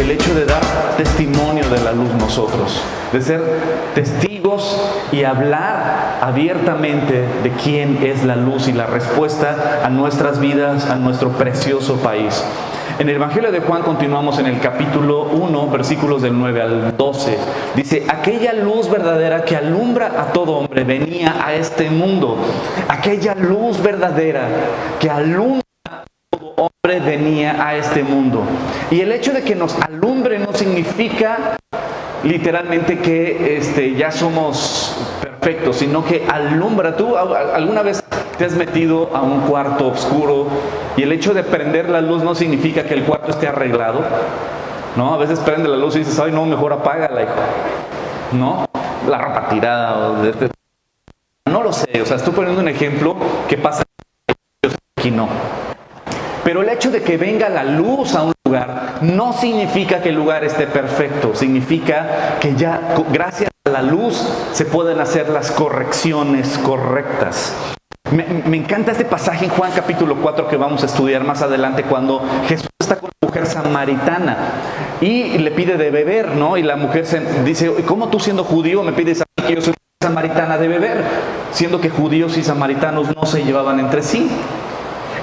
el hecho de dar testimonio de la luz nosotros, de ser testigos y hablar abiertamente de quién es la luz y la respuesta a nuestras vidas, a nuestro precioso país. En el Evangelio de Juan continuamos en el capítulo 1, versículos del 9 al 12. Dice: aquella luz verdadera que alumbra a todo hombre venía a este mundo. Aquella luz verdadera que alumbra a todo hombre venía a este mundo. Y el hecho de que nos alumbre no significa literalmente que ya somos perfectos, sino que alumbra. ¿Tú alguna vez te has metido a un cuarto oscuro y el hecho de prender la luz no significa que el cuarto esté arreglado? ¿No? A veces prende la luz y dices: ay, no, mejor apágala, hijo. ¿No? La ropa tirada. No lo sé, o sea, estoy poniendo un ejemplo que pasa aquí, no. Pero el hecho de que venga la luz a un lugar no significa que el lugar esté perfecto. Significa que ya, gracias a la luz, se pueden hacer las correcciones correctas. Me encanta este pasaje en Juan capítulo 4 que vamos a estudiar más adelante, cuando Jesús está con la mujer samaritana y le pide de beber, ¿no? Y la mujer dice: ¿cómo tú, siendo judío, me pides a mí, que yo soy samaritana, de beber? Siendo que judíos y samaritanos no se llevaban entre sí.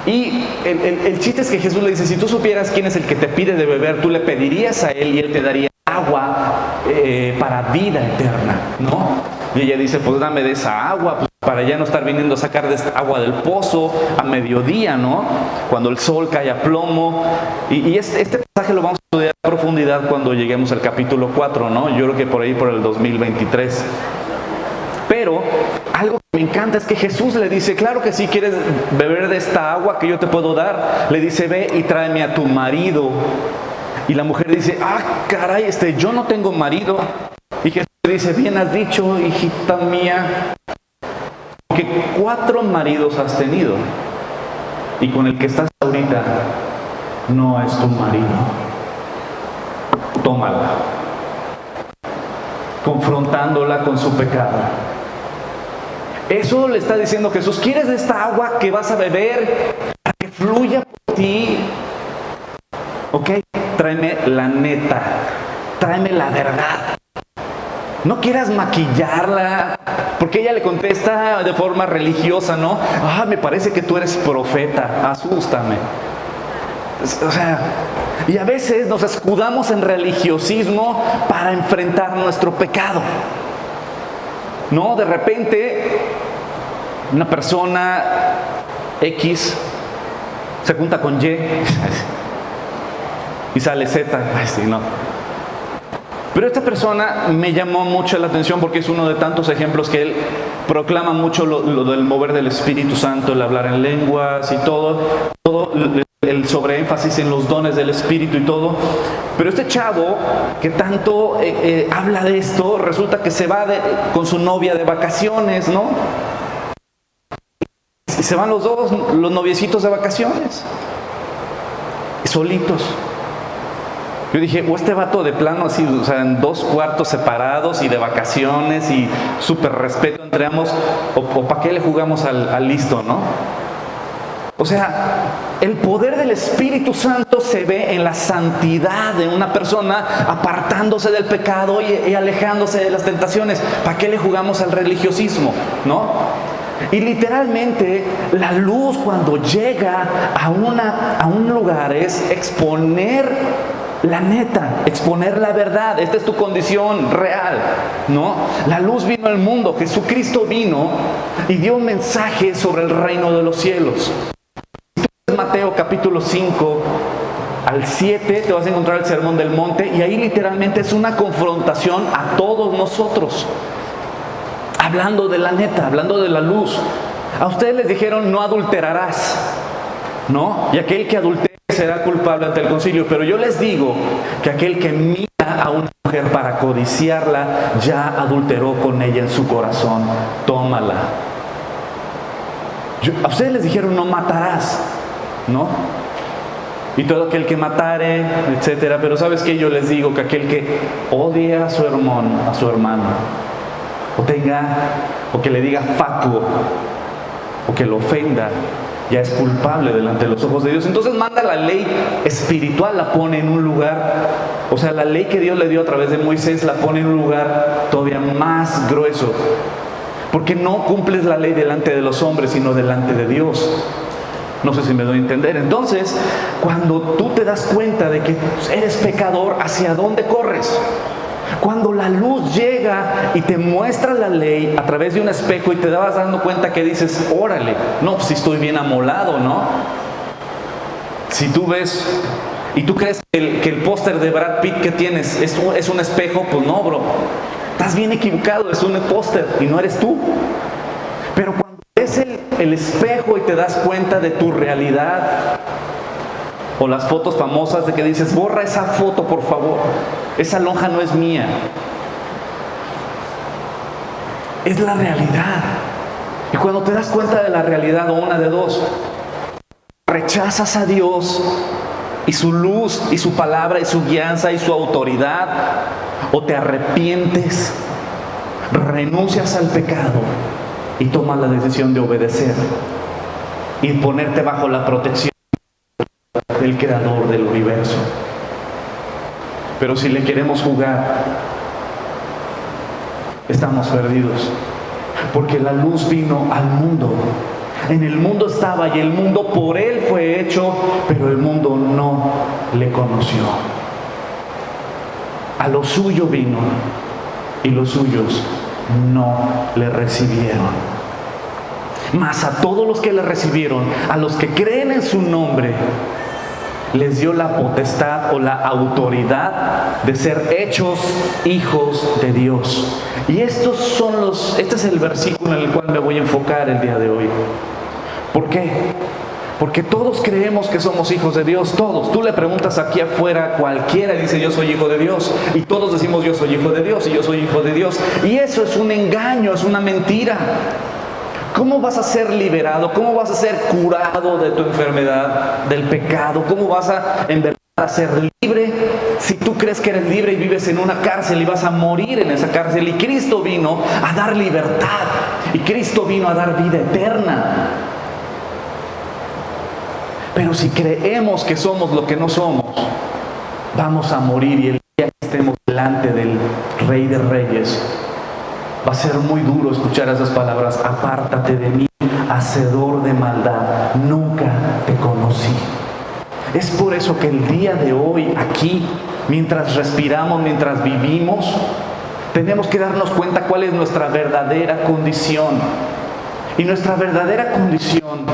Y el chiste es que Jesús le dice: si tú supieras quién es el que te pide de beber, tú le pedirías a él y él te daría agua para vida eterna, ¿no? Y ella dice: pues dame de esa agua, pues, para ya no estar viniendo a sacar de esta agua del pozo a mediodía, ¿no? Cuando el sol cae a plomo. Y este pasaje lo vamos a estudiar a profundidad cuando lleguemos al capítulo 4, ¿no? Yo creo que por ahí, por el 2023. Pero algo que me encanta es que Jesús le dice: claro que sí, quieres beber de esta agua que yo te puedo dar. Le dice: ve y tráeme a tu marido. Y la mujer dice: ah, caray, yo no tengo marido. Y Jesús le dice: bien has dicho, hijita mía, que 4 maridos has tenido, y con el que estás ahorita no es tu marido. Tómala. Confrontándola con su pecado. Eso le está diciendo Jesús: ¿quieres de esta agua que vas a beber para que fluya por ti? Ok, tráeme la neta, tráeme la verdad. No quieras maquillarla, porque ella le contesta de forma religiosa, ¿no? Ah, me parece que tú eres profeta, asústame. O sea, y a veces nos escudamos en religiosismo para enfrentar nuestro pecado. No, de repente una persona X se junta con Y y sale Z. Ay, sí, no. Pero esta persona me llamó mucho la atención porque es uno de tantos ejemplos que él proclama mucho lo del mover del Espíritu Santo, el hablar en lenguas y todo el sobreénfasis en los dones del Espíritu y todo. Pero este chavo que tanto habla de esto, resulta que se va con su novia de vacaciones, ¿no? Y se van los dos, los noviecitos, de vacaciones, solitos. Yo dije: o este vato de plano así, o sea, en 2 cuartos separados y de vacaciones y súper respeto entre ambos, o ¿para qué le jugamos al listo, no? O sea, el poder del Espíritu Santo se ve en la santidad de una persona, apartándose del pecado y alejándose de las tentaciones. ¿Para qué le jugamos al religiosismo, no? Y literalmente la luz, cuando llega a un lugar, es exponer la neta, exponer la verdad. Esta es tu condición real, ¿no? La luz vino al mundo, Jesucristo vino y dio un mensaje sobre el reino de los cielos. Mateo capítulo 5 al 7 te vas a encontrar el Sermón del Monte, y ahí literalmente es una confrontación a todos nosotros, hablando de la neta, hablando de la luz. A ustedes les dijeron: no adulterarás, ¿no? Y aquel que adultere será culpable ante el concilio. Pero yo les digo que aquel que mira a una mujer para codiciarla ya adulteró con ella en su corazón. Tómala. A ustedes les dijeron: no matarás, ¿no? Y todo aquel que matare, etcétera. Pero ¿sabes qué? Yo les digo que aquel que odia a su hermano, o que le diga fatuo, o que lo ofenda, ya es culpable delante de los ojos de Dios. Entonces manda la ley espiritual, la pone en un lugar O sea, la ley que Dios le dio a través de Moisés la pone en un lugar todavía más grueso. Porque no cumples la ley delante de los hombres, sino delante de Dios. No sé si me doy a entender. Entonces, cuando tú te das cuenta de que eres pecador, ¿hacia dónde corres? Cuando la luz llega y te muestra la ley a través de un espejo y te vas dando cuenta que dices, órale, no, pues si estoy bien amolado, ¿no? Si tú ves y tú crees que el póster de Brad Pitt que tienes es un espejo, pues no, bro. Estás bien equivocado, es un póster y no eres tú. Pero cuando ves el espejo y te das cuenta de tu realidad, o las fotos famosas de que dices, borra esa foto por favor, esa lonja no es mía. Es la realidad. Y cuando te das cuenta de la realidad, o una de dos, rechazas a Dios y su luz y su palabra y su guianza y su autoridad, o te arrepientes, renuncias al pecado y tomas la decisión de obedecer y ponerte bajo la protección del Creador del universo. Pero si le queremos jugar, estamos perdidos, porque la luz vino al mundo. En el mundo estaba y el mundo por él fue hecho, pero el mundo no le conoció. A lo suyo vino y los suyos no le recibieron. Mas a todos los que le recibieron, a los que creen en su nombre, les dio la potestad o la autoridad de ser hechos hijos de Dios. Y este es el versículo en el cual me voy a enfocar el día de hoy. ¿Por qué? Porque todos creemos que somos hijos de Dios, todos. Tú le preguntas aquí afuera, cualquiera dice yo soy hijo de Dios. Y todos decimos yo soy hijo de Dios y yo soy hijo de Dios. Y eso es un engaño, es una mentira. ¿Cómo vas a ser liberado? ¿Cómo vas a ser curado de tu enfermedad, del pecado? ¿Cómo vas a en verdad a ser libre si tú crees que eres libre y vives en una cárcel y vas a morir en esa cárcel? Y Cristo vino a dar libertad. Y Cristo vino a dar vida eterna. Pero si creemos que somos lo que no somos, vamos a morir, y el día que estemos delante del Rey de Reyes, va a ser muy duro escuchar esas palabras: apártate de mí, hacedor de maldad, nunca te conocí. Es por eso que el día de hoy aquí, mientras respiramos, mientras vivimos, tenemos que darnos cuenta cuál es nuestra verdadera condición. Y nuestra verdadera condición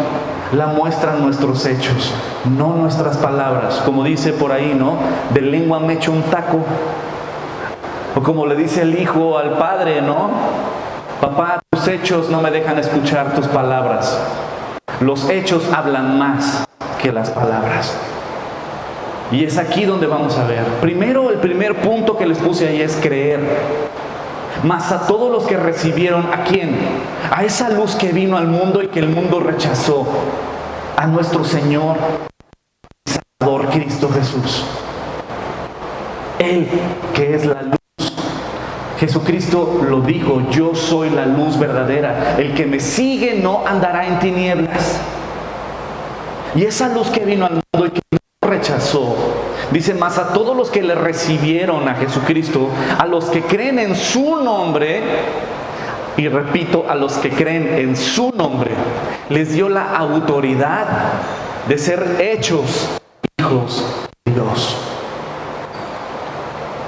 la muestran nuestros hechos, no nuestras palabras. Como dice por ahí, ¿no? De lengua me echo un taco. O como le dice el hijo al padre, ¿no? Papá, tus hechos no me dejan escuchar tus palabras. Los hechos hablan más que las palabras. Y es aquí donde vamos a ver. Primero, el primer punto que les puse ahí es creer. Mas a todos los que recibieron, ¿a quién? A esa luz que vino al mundo y que el mundo rechazó. A nuestro Señor y Salvador Cristo Jesús. Él que es la luz. Jesucristo lo dijo: yo soy la luz verdadera. El que me sigue no andará en tinieblas. Y esa luz que vino al mundo y que no rechazó, dice: mas a todos los que le recibieron a Jesucristo, a los que creen en su nombre, y repito, a los que creen en su nombre, les dio la autoridad de ser hechos hijos de Dios.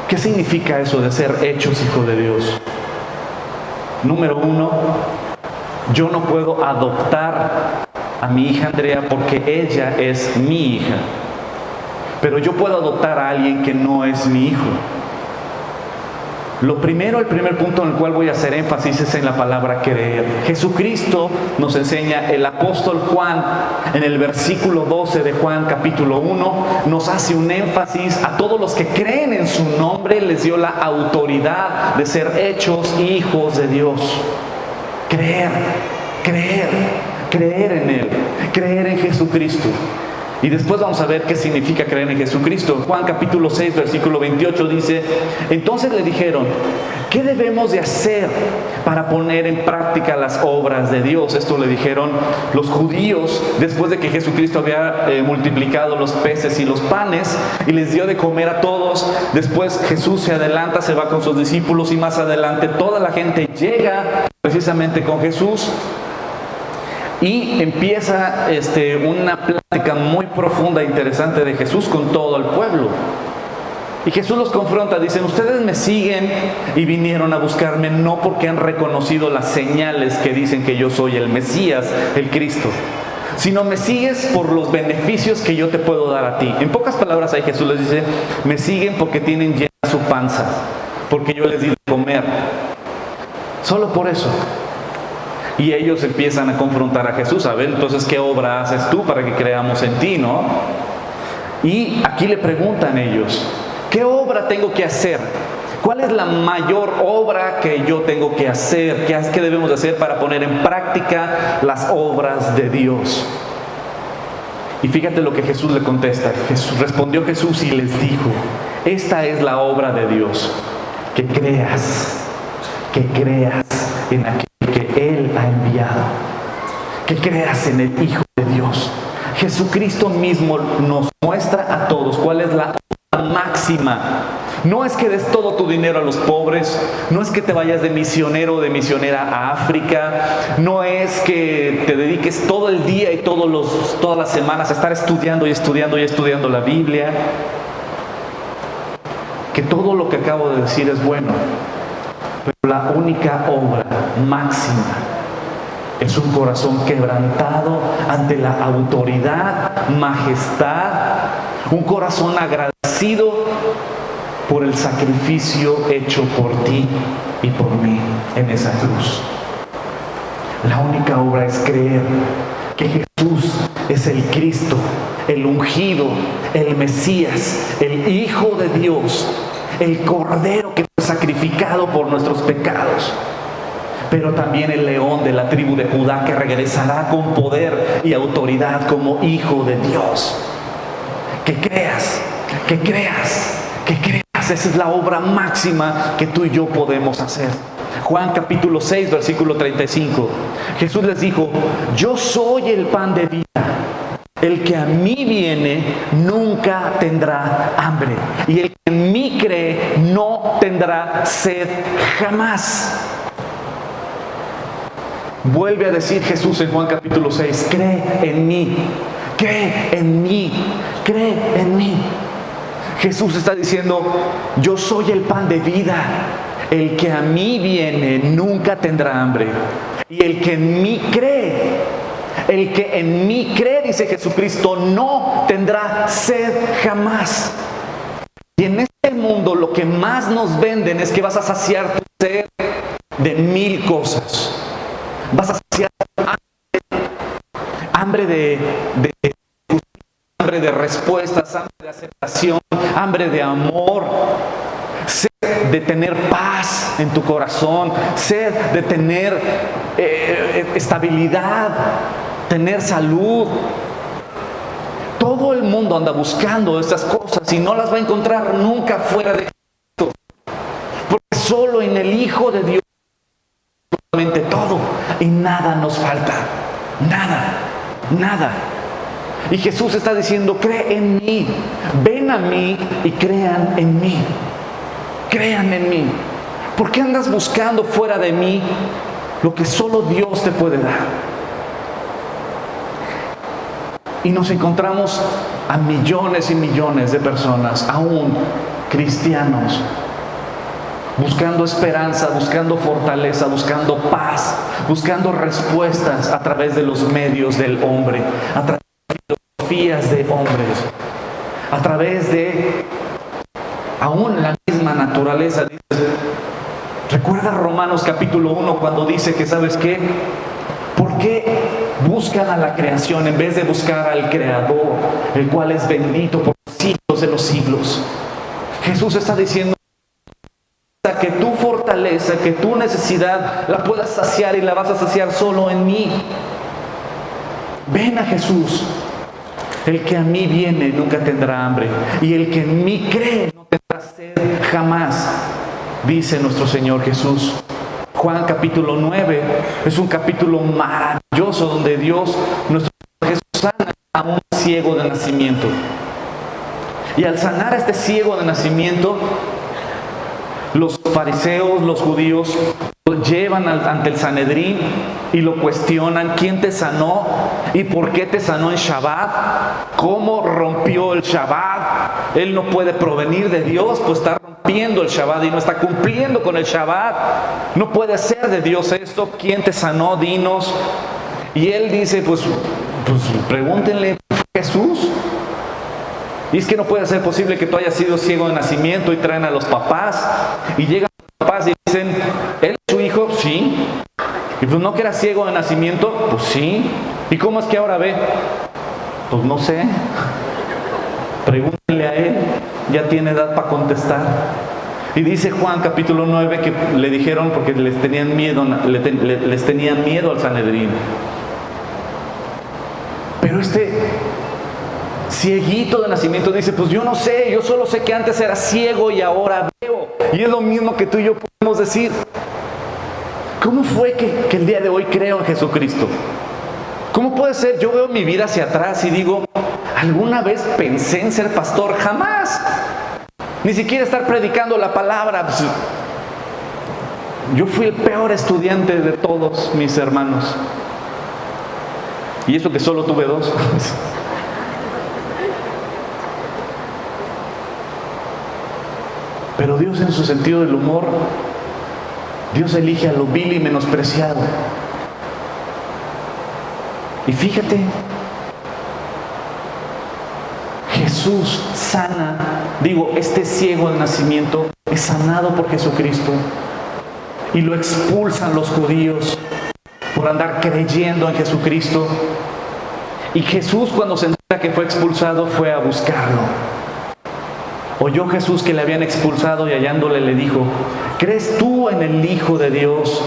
¿Qué significa eso de ser hechos hijos de Dios? Número uno, yo no puedo adoptar a mi hija Andrea porque ella es mi hija. Pero yo puedo adoptar a alguien que no es mi hijo. El primer punto en el cual voy a hacer énfasis es en la palabra creer. Jesucristo nos enseña, el apóstol Juan, en el versículo 12 de Juan capítulo 1, nos hace un énfasis: a todos los que creen en su nombre les dio la autoridad de ser hechos hijos de Dios. Creer en Él, creer en Jesucristo. Y después vamos a ver qué significa creer en Jesucristo. Juan capítulo 6, versículo 28 dice: entonces le dijeron, ¿qué debemos de hacer para poner en práctica las obras de Dios? Esto le dijeron los judíos después de que Jesucristo había multiplicado los peces y los panes y les dio de comer a todos. Después Jesús se adelanta, se va con sus discípulos y más adelante toda la gente llega precisamente con Jesús. Y empieza una plática muy profunda e interesante de Jesús con todo el pueblo. Y Jesús los confronta, dicen: ustedes me siguen y vinieron a buscarme no porque han reconocido las señales que dicen que yo soy el Mesías, el Cristo, sino me sigues por los beneficios que yo te puedo dar a ti. En pocas palabras ahí Jesús les dice: me siguen porque tienen llena su panza, porque yo les di de comer. Solo por eso. Y ellos empiezan a confrontar a Jesús. A ver, entonces, ¿qué obra haces tú para que creamos en ti, no? Y aquí le preguntan ellos: ¿qué obra tengo que hacer? ¿Cuál es la mayor obra que yo tengo que hacer? ¿Qué debemos de hacer para poner en práctica las obras de Dios? Y fíjate lo que Jesús le contesta. Respondió Jesús y les dijo: esta es la obra de Dios, que creas en aquel que Él ha enviado, que creas en el Hijo de Dios. Jesucristo mismo nos muestra a todos cuál es la obra máxima. No es que des todo tu dinero a los pobres, no es que te vayas de misionero o de misionera a África, no es que te dediques todo el día y todas las semanas a estar estudiando la Biblia. Que todo lo que acabo de decir es bueno, pero la única obra máxima es un corazón quebrantado ante la autoridad, majestad, un corazón agradecido por el sacrificio hecho por ti y por mí en esa cruz. La única obra es creer que Jesús es el Cristo, el ungido, el Mesías, el Hijo de Dios, el Cordero que fue sacrificado por nuestros pecados, pero también el león de la tribu de Judá que regresará con poder y autoridad como Hijo de Dios. Que creas. Esa es la obra máxima que tú y yo podemos hacer. Juan capítulo 6, versículo 35. Jesús les dijo: yo soy el pan de vida. El que a mí viene nunca tendrá hambre, y el que en mí cree no tendrá sed jamás. Vuelve a decir Jesús en Juan capítulo 6: cree en mí, cree en mí, cree en mí. Jesús está diciendo: yo soy el pan de vida. El que a mí viene nunca tendrá hambre, y el que en mí cree, dice Jesucristo, no tendrá sed jamás. Y en este mundo lo que más nos venden es que vas a saciar tu sed de 1000 cosas. Vas a saciar hambre de respuestas, hambre de aceptación, hambre de amor, sed de tener paz en tu corazón, sed de tener estabilidad, tener salud. Todo el mundo anda buscando estas cosas y no las va a encontrar nunca fuera de Cristo, porque solo en el Hijo de Dios solamente todo, y nada nos falta, nada. Y Jesús está diciendo: cree en mí, ven a mí y crean en mí. ¿Por qué andas buscando fuera de mí lo que solo Dios te puede dar? Y nos encontramos a millones y millones de personas, aún cristianos, buscando esperanza, buscando fortaleza, buscando paz, buscando respuestas a través de los medios del hombre, a través de filosofías de hombres, a través de aún la misma naturaleza. Recuerda Romanos capítulo 1 cuando dice que, ¿sabes qué? ¿Por qué buscan a la creación en vez de buscar al Creador, el cual es bendito por los siglos de los siglos? Jesús está diciendo que tu fortaleza, que tu necesidad la puedas saciar, y la vas a saciar solo en mí. Ven a Jesús, El que a mí viene nunca tendrá hambre, y el que en mí cree no tendrá sed jamás, dice nuestro Señor Jesús. Juan capítulo 9 es un capítulo maravilloso donde Dios, nuestro Señor Jesús, sana a un ciego de nacimiento. Y al sanar a este ciego de nacimiento, los fariseos, los judíos, lo llevan ante el Sanedrín y lo cuestionan. ¿Quién te sanó? ¿Y por qué te sanó en Shabbat? ¿Cómo rompió el Shabbat? Él no puede provenir de Dios, pues está rompiendo el Shabbat y no está cumpliendo con el Shabbat. No puede ser de Dios esto. ¿Quién te sanó? Dinos. Y él dice, pues pregúntenle a Jesús. Y es que no puede ser posible que tú hayas sido ciego de nacimiento. Y traen a los papás y llegan los papás y dicen, ¿él es su hijo? Sí. Y pues no, que era ciego de nacimiento. Pues sí. ¿Y cómo es que ahora ve? Pues no sé. Pregúntenle a él. Ya tiene edad para contestar. Y dice Juan capítulo 9 que le dijeron, porque les tenían miedo al Sanedrín. Pero este cieguito de nacimiento dice, pues yo no sé, yo solo sé que antes era ciego y ahora veo. Y es lo mismo que tú y yo podemos decir. ¿Cómo fue que el día de hoy creo en Jesucristo? ¿Cómo puede ser? Yo veo mi vida hacia atrás y digo, ¿alguna vez pensé en ser pastor? Jamás. Ni siquiera estar predicando la palabra. Yo fui el peor estudiante de todos mis hermanos. Y eso que solo tuve 2. Pero Dios, en su sentido del humor, Dios elige a lo vil y menospreciado. Y fíjate, Jesús sana, este ciego de nacimiento es sanado por Jesucristo. Y lo expulsan los judíos por andar creyendo en Jesucristo. Y Jesús, cuando se entera que fue expulsado, fue a buscarlo. Oyó Jesús que le habían expulsado y hallándole le dijo, ¿crees tú en el Hijo de Dios?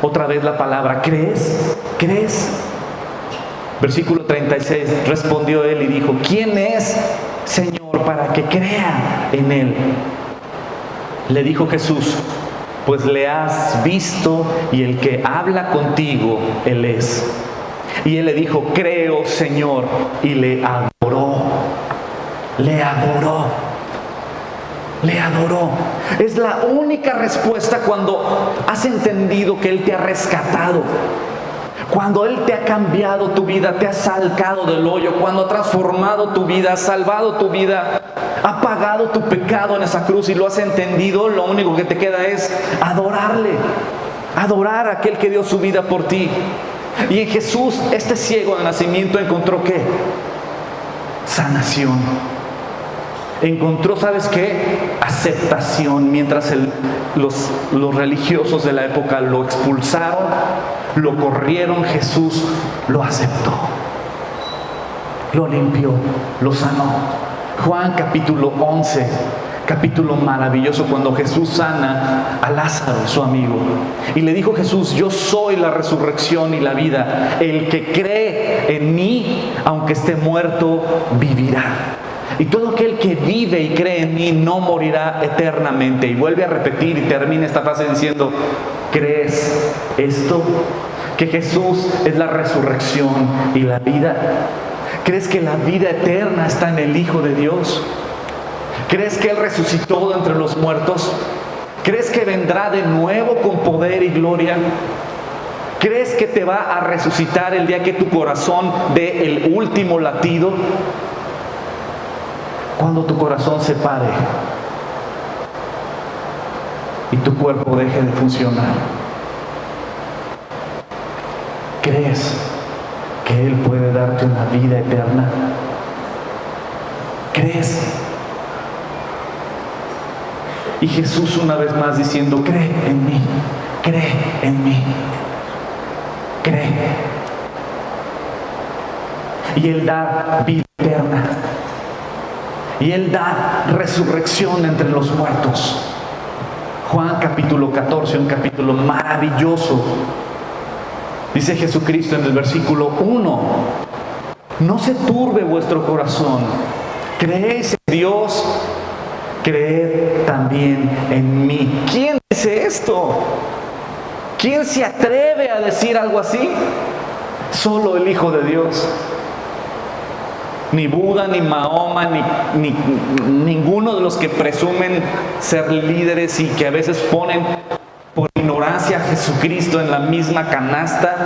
Otra vez la palabra, ¿crees? ¿Crees? Versículo 36, respondió él y dijo, ¿quién es, Señor, para que crea en él? Le dijo Jesús, pues le has visto y el que habla contigo, él es. Y él le dijo, creo, Señor, y le adoró. Le adoró. Le adoró. Es la única respuesta cuando has entendido que Él te ha rescatado. Cuando Él te ha cambiado tu vida, te ha sacado del hoyo. Cuando ha transformado tu vida, ha salvado tu vida, ha pagado tu pecado en esa cruz y lo has entendido, lo único que te queda es adorarle. Adorar a aquel que dio su vida por ti. Y en Jesús, este ciego de nacimiento encontró ¿qué? Sanación. Encontró, ¿sabes qué? Aceptación. Mientras los religiosos de la época lo expulsaron, lo corrieron, Jesús lo aceptó, lo limpió, lo sanó. Juan capítulo 11, capítulo maravilloso, cuando Jesús sana a Lázaro, su amigo. Y le dijo Jesús, yo soy la resurrección y la vida. El que cree en mí, aunque esté muerto, vivirá. Y todo aquel que vive y cree en mí no morirá eternamente. Y vuelve a repetir y termina esta frase diciendo, ¿crees esto? Que Jesús es la resurrección y la vida. ¿Crees que la vida eterna está en el Hijo de Dios? ¿Crees que Él resucitó de entre los muertos? ¿Crees que vendrá de nuevo con poder y gloria? ¿Crees que te va a resucitar el día que tu corazón dé el último latido? Cuando tu corazón se pare y tu cuerpo deje de funcionar, ¿crees que Él puede darte una vida eterna? ¿Crees? Y Jesús una vez más diciendo, cree en mí, cree en mí, cree. Y Él da vida eterna. Y Él da resurrección entre los muertos. Juan capítulo 14, un capítulo maravilloso. Dice Jesucristo en el versículo 1, No se turbe vuestro corazón. Creéis en Dios, creed también en mí. ¿Quién dice esto? ¿Quién se atreve a decir algo así? Solo el Hijo de Dios. Ni Buda, ni Mahoma, ni ninguno de los que presumen ser líderes y que a veces ponen por ignorancia a Jesucristo en la misma canasta.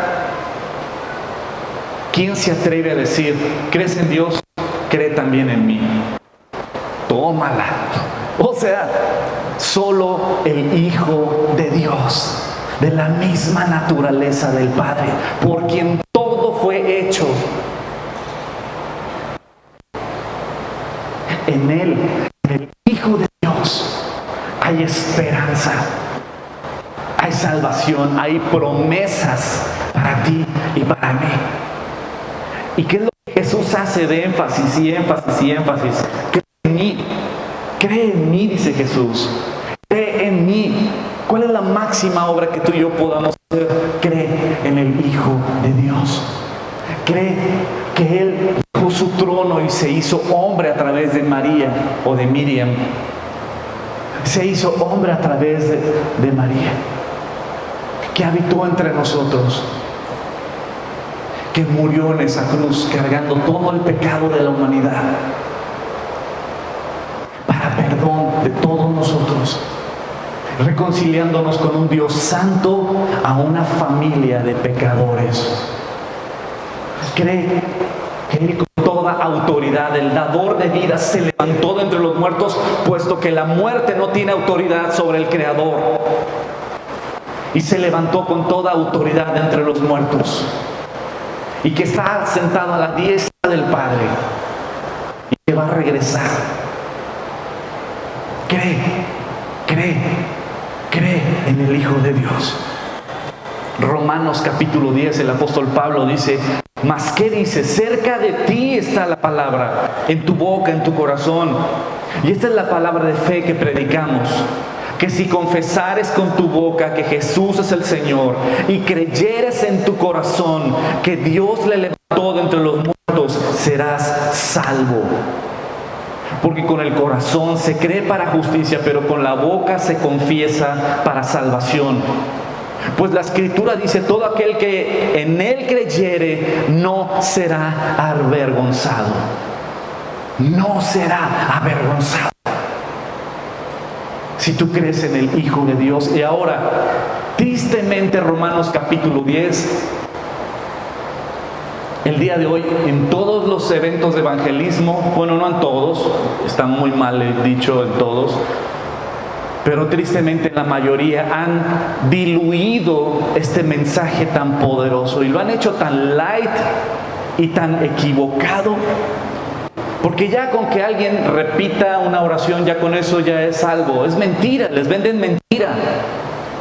¿Quién se atreve a decir, crees en Dios, cree también en mí? Tómala. O sea, solo el Hijo de Dios, de la misma naturaleza del Padre, por quien todo fue hecho. En Él, en el Hijo de Dios, hay esperanza, hay salvación, hay promesas para ti y para mí. ¿Y qué es lo que Jesús hace de énfasis y énfasis y énfasis? Cree en mí, dice Jesús. Cree en mí. ¿Cuál es la máxima obra que tú y yo podamos hacer? Cree en el Hijo de Dios. Cree que Él dejó su trono y se hizo hombre a través de María o de Miriam. Se hizo hombre a través de María, que habitó entre nosotros, que murió en esa cruz cargando todo el pecado de la humanidad para perdón de todos nosotros, reconciliándonos con un Dios santo a una familia de pecadores. Cree que Él con toda autoridad, el dador de vida, se levantó de entre los muertos, puesto que la muerte no tiene autoridad sobre el Creador, y se levantó con toda autoridad de entre los muertos, y que está sentado a la diestra del Padre y que va a regresar. Cree en el Hijo de Dios. Romanos capítulo 10, el apóstol Pablo dice: mas ¿qué dice? Cerca de ti está la palabra, en tu boca, en tu corazón. Y esta es la palabra de fe que predicamos: que si confesares con tu boca que Jesús es el Señor y creyeres en tu corazón que Dios le levantó de entre los muertos, serás salvo. Porque con el corazón se cree para justicia, pero con la boca se confiesa para salvación. Pues la Escritura dice: todo aquel que en Él creyere no será avergonzado. No será avergonzado. Si tú crees en el Hijo de Dios. Y ahora, tristemente, Romanos capítulo 10, el día de hoy, en todos los eventos de evangelismo, bueno, no en todos, está muy mal dicho en todos, pero tristemente la mayoría han diluido este mensaje tan poderoso y lo han hecho tan light y tan equivocado. Porque ya con que alguien repita una oración, ya con eso ya es salvo. Es mentira, les venden mentira.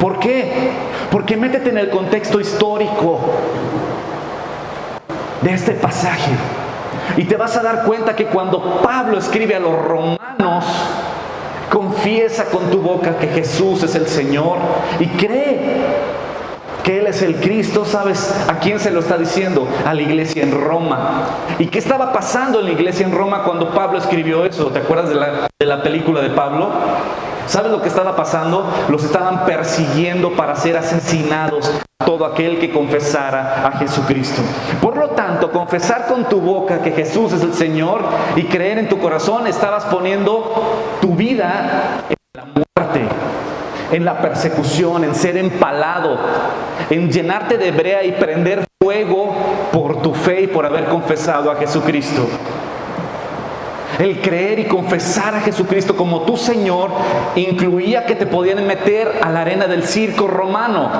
¿Por qué? Porque métete en el contexto histórico de este pasaje y te vas a dar cuenta que cuando Pablo escribe a los romanos: confiesa con tu boca que Jesús es el Señor y cree que Él es el Cristo. ¿Sabes a quién se lo está diciendo? A la iglesia en Roma. ¿Y qué estaba pasando en la iglesia en Roma cuando Pablo escribió eso? ¿Te acuerdas de la película de Pablo? ¿Sabes lo que estaba pasando? Los estaban persiguiendo para ser asesinados todo aquel que confesara a Jesucristo. Por lo tanto, confesar con tu boca que Jesús es el Señor y creer en tu corazón, estabas poniendo tu vida en la muerte, en la persecución, en ser empalado, en llenarte de brea y prender fuego por tu fe y por haber confesado a Jesucristo. El creer y confesar a Jesucristo como tu Señor incluía que te podían meter a la arena del circo romano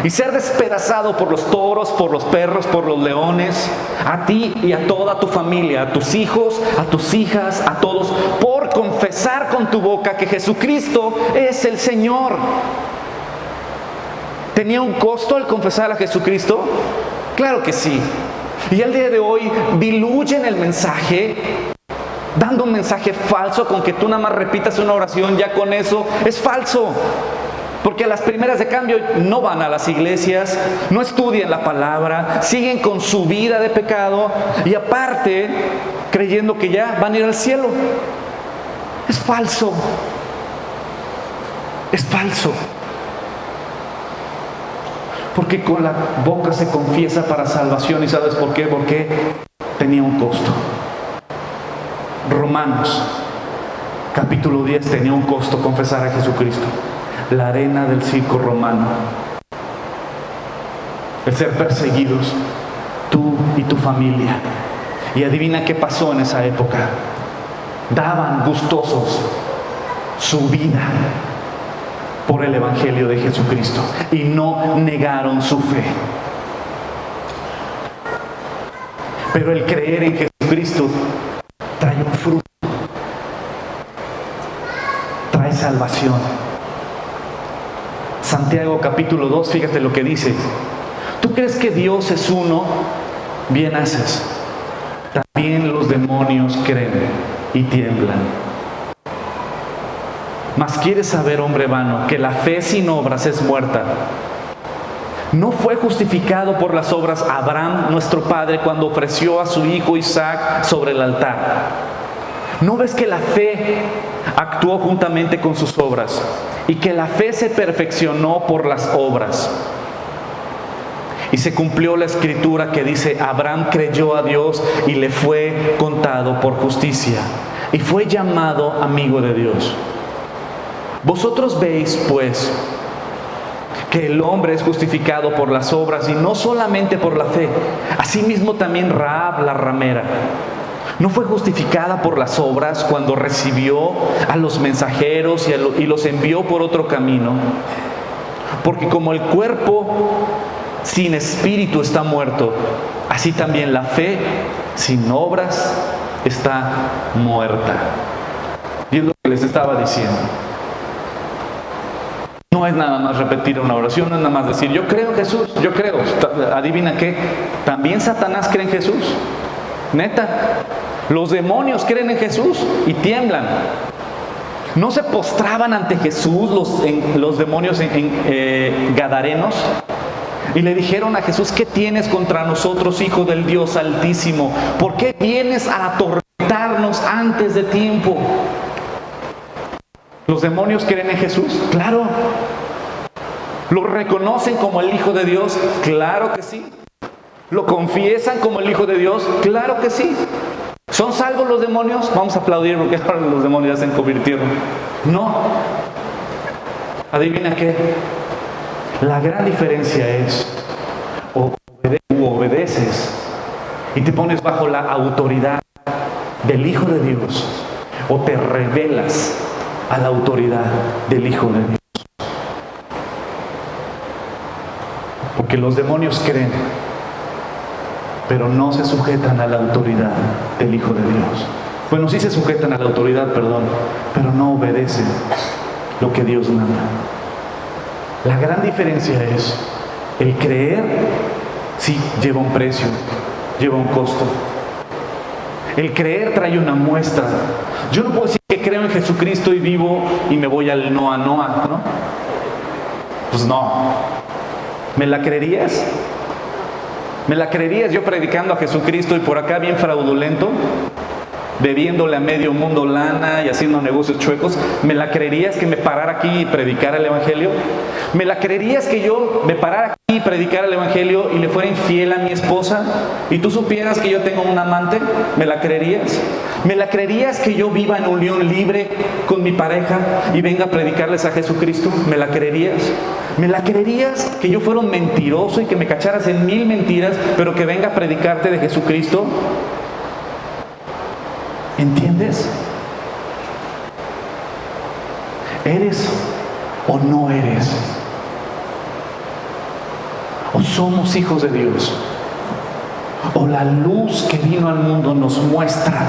y ser despedazado por los toros, por los perros, por los leones, a ti y a toda tu familia, a tus hijos, a tus hijas, a todos, por confesar con tu boca que Jesucristo es el Señor. ¿Tenía un costo el confesar a Jesucristo? Claro que sí. Y al día de hoy diluyen el mensaje, dando un mensaje falso con que tú nada más repitas una oración, ya con eso es falso. Porque a las primeras de cambio no van a las iglesias, no estudian la palabra, siguen con su vida de pecado y aparte creyendo que ya van a ir al cielo. Es falso. Es falso. Porque con la boca se confiesa para salvación. ¿Y sabes por qué? Porque tenía un costo. Romanos, capítulo 10, tenía un costo confesar a Jesucristo. La arena del circo romano. El ser perseguidos, tú y tu familia. Y adivina qué pasó en esa época. Daban gustosos su vida por el Evangelio de Jesucristo y no negaron su fe. Pero el creer en Jesucristo trae un fruto, trae salvación. Santiago capítulo 2, fíjate lo que dice. ¿Tú crees que Dios es uno? Bien haces. También los demonios creen y tiemblan. Mas quieres saber, hombre vano, que la fe sin obras es muerta. ¿No fue justificado por las obras Abraham, nuestro padre, cuando ofreció a su hijo Isaac sobre el altar? ¿No ves que la fe actuó juntamente con sus obras y que la fe se perfeccionó por las obras? Y se cumplió la escritura que dice: Abraham creyó a Dios y le fue contado por justicia, y fue llamado amigo de Dios. Vosotros veis, pues, que el hombre es justificado por las obras y no solamente por la fe. Asimismo también Rahab la ramera no fue justificada por las obras cuando recibió a los mensajeros y los envió por otro camino. Porque como el cuerpo sin espíritu está muerto, así también la fe sin obras está muerta. Y es lo que les estaba diciendo. No es nada más repetir una oración, no es nada más decir: yo creo en Jesús, yo creo. Adivina qué, también Satanás cree en Jesús. Neta, los demonios creen en Jesús y tiemblan. ¿No se postraban ante Jesús los demonios gadarenos? Y le dijeron a Jesús: ¿qué tienes contra nosotros, Hijo del Dios Altísimo? ¿Por qué vienes a atormentarnos antes de tiempo? ¿Los demonios creen en Jesús? Claro. ¿Lo reconocen como el Hijo de Dios? Claro que sí. ¿Lo confiesan como el Hijo de Dios? Claro que sí. ¿Son salvos los demonios? Vamos a aplaudir porque ahora los demonios ya se convirtieron. No. Adivina qué. La gran diferencia es: o obedeces y te pones bajo la autoridad del Hijo de Dios, o te rebelas a la autoridad del Hijo de Dios. Porque los demonios creen, pero no se sujetan a la autoridad del Hijo de Dios. Bueno, sí se sujetan a la autoridad, perdón, pero no obedecen lo que Dios manda. La gran diferencia es: el creer sí lleva un precio, lleva un costo. El creer trae una muestra. Yo no puedo decir que creo en Jesucristo y vivo y me voy al Noa, ¿no? Pues no. ¿Me la creerías? ¿Me la creerías yo predicando a Jesucristo y por acá bien fraudulento? Bebiéndole a medio mundo lana y haciendo negocios chuecos. ¿Me la creerías que me parara aquí y predicara el Evangelio? ¿Me la creerías que yo me parara aquí y predicara el Evangelio y le fuera infiel a mi esposa y tú supieras que yo tengo un amante? ¿Me la creerías? ¿Me la creerías que yo viva en unión libre con mi pareja y venga a predicarles a Jesucristo? ¿Me la creerías? ¿Me la creerías que yo fuera un mentiroso y que me cacharas en 1000 mentiras, pero que venga a predicarte de Jesucristo? ¿Entiendes? ¿Eres o no eres? ¿O somos hijos de Dios? ¿O la luz que vino al mundo nos muestra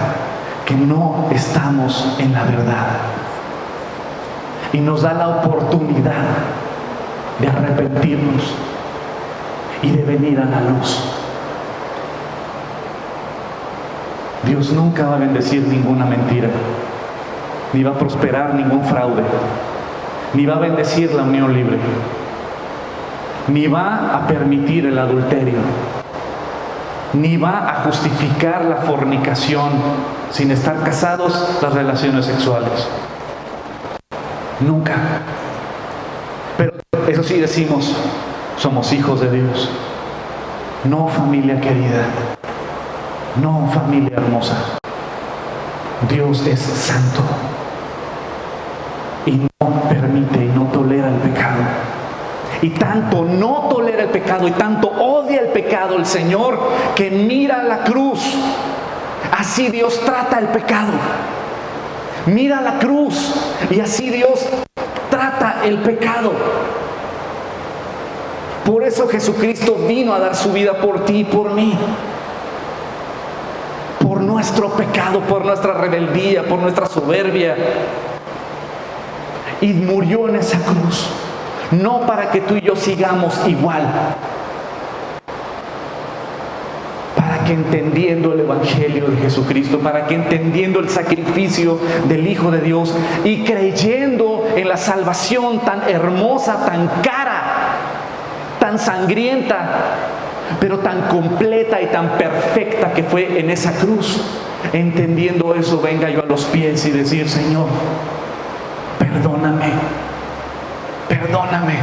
que no estamos en la verdad? Y nos da la oportunidad de arrepentirnos y de venir a la luz. Dios nunca va a bendecir ninguna mentira, ni va a prosperar ningún fraude. ni va a bendecir la unión libre, ni va a permitir el adulterio, ni va a justificar la fornicación sin estar casados, las relaciones sexuales. Nunca. Pero eso sí decimos, somos hijos de Dios. No, familia querida. No, familia hermosa. Dios es santo y no permite y no tolera el pecado. Y tanto no tolera el pecado y tanto odia el pecado el Señor, que mira la cruz. Así Dios trata el pecado. Mira la cruz y así Dios trata el pecado. Por eso Jesucristo vino a dar su vida por ti y por mí. Por nuestro pecado, por nuestra rebeldía, por nuestra soberbia. Y murió en esa cruz. No para que tú y yo sigamos igual. Para que entendiendo el Evangelio de Jesucristo, para que entendiendo el sacrificio del Hijo de Dios y creyendo en la salvación tan hermosa, tan cara, tan sangrienta, pero tan completa y tan perfecta que fue en esa cruz, entendiendo eso, venga yo a los pies y decir: Señor, perdóname. Perdóname.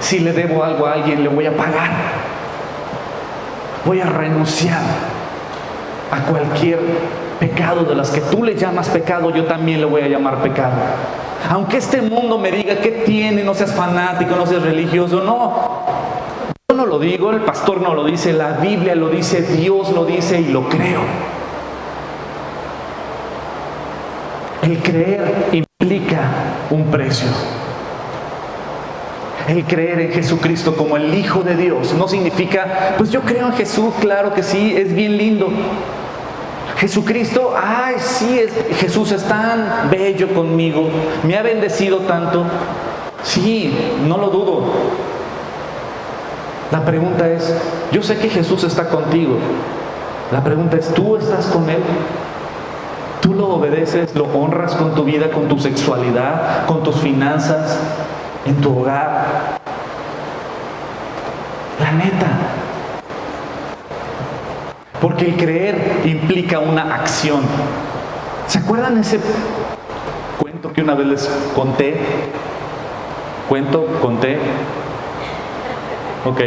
Si le debo algo a alguien, le voy a pagar. Voy a renunciar a cualquier pecado de las que tú le llamas pecado, yo también le voy a llamar pecado. Aunque este mundo me diga ¿qué tiene? No seas fanático, no seas religioso. No, yo no lo digo, el pastor no lo dice, la Biblia lo dice, Dios lo dice y lo creo. El creer implica un precio. El creer en Jesucristo como el Hijo de Dios no significa, pues yo creo en Jesús, claro que sí, es bien lindo. Jesucristo, ay sí, Jesús es tan bello conmigo, me ha bendecido tanto. Sí, no lo dudo. La pregunta es, yo sé que Jesús está contigo. La pregunta es, ¿tú estás con Él? ¿Tú lo obedeces, lo honras con tu vida, con tu sexualidad, con tus finanzas, en tu hogar? La neta. Porque el creer implica una acción. ¿Se acuerdan ese cuento que una vez les conté? ¿Conté? Ok,